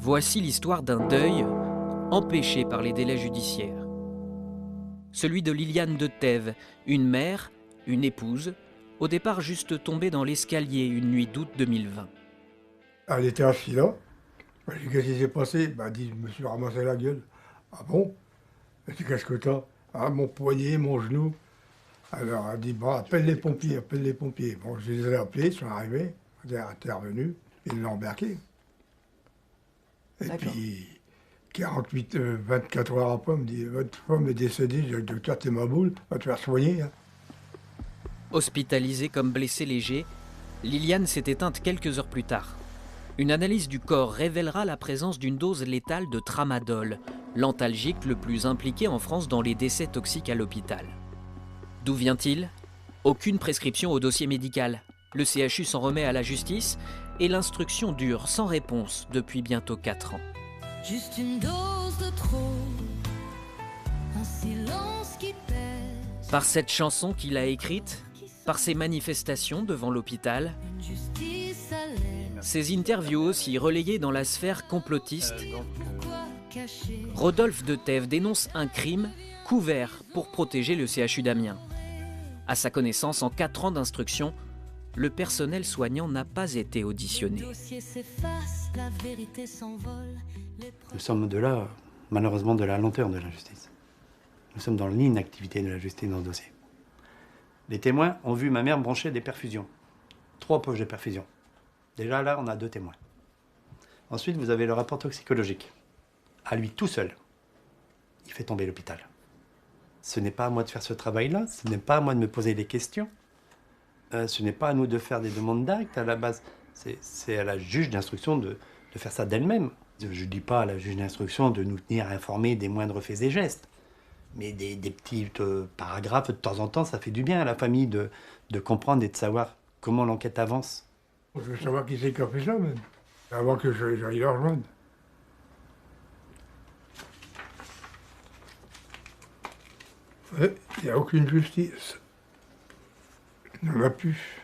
Voici l'histoire d'un deuil empêché par les délais judiciaires. Celui de Liliane de Thèves, une mère, une épouse, au départ juste tombée dans l'escalier une nuit d'août 2020. Elle était assise là. Je dis, qu'est-ce qui s'est passé? Elle dit, je me suis ramassé la gueule. Ah bon? Je dis, qu'est-ce que t'as? Ah, mon poignet, mon genou. Alors elle dit, bon, appelle les pompiers, appelle les pompiers. Bon, je les ai appelés, ils sont arrivés, ils sont intervenus, ils l'ont embarqué. Et puis, 24 heures après, on me dit, votre femme est décédée. Je dis, docteur, t'es ma boule, va te faire soigner, hein. Hospitalisée comme blessée léger, Liliane s'est éteinte quelques heures plus tard. Une analyse du corps révélera la présence d'une dose létale de tramadol, l'antalgique le plus impliqué en France dans les décès toxiques à l'hôpital. D'où vient-il? Aucune prescription au dossier médical. Le CHU s'en remet à la justice et l'instruction dure sans réponse depuis bientôt 4 ans. Juste une dose de trop, un silence qui pèse. Par cette chanson qu'il a écrite, par ses manifestations devant l'hôpital, Une justice à l'aise. ses interviews aussi relayées dans la sphère complotiste, Pourquoi cacher? Rodolphe de Thèves dénonce un crime couvert pour protéger le CHU d'Amiens. À sa connaissance, en 4 ans d'instruction, le personnel soignant n'a pas été auditionné. Le dossier s'efface, la vérité s'envole. Nous sommes de là, malheureusement, de la lenteur de la justice. Nous sommes dans l'inactivité de la justice dans ce dossier. Les témoins ont vu ma mère brancher des perfusions. 3 poches de perfusion. Déjà là, on a 2 témoins. Ensuite, vous avez le rapport toxicologique. À lui tout seul, il fait tomber l'hôpital. Ce n'est pas à moi de faire ce travail-là, ce n'est pas à moi de me poser des questions. Ce n'est pas à nous de faire des demandes d'actes à la base. C'est à la juge d'instruction de faire ça d'elle-même. Je ne dis pas à la juge d'instruction de nous tenir informés des moindres faits et gestes. Mais des petits paragraphes, de temps en temps, ça fait du bien à la famille de comprendre et de savoir comment l'enquête avance. Je veux savoir qui c'est qui a fait ça, même, avant que j'aille le rejoindre. Il n'y a aucune justice. Il n'y en a plus.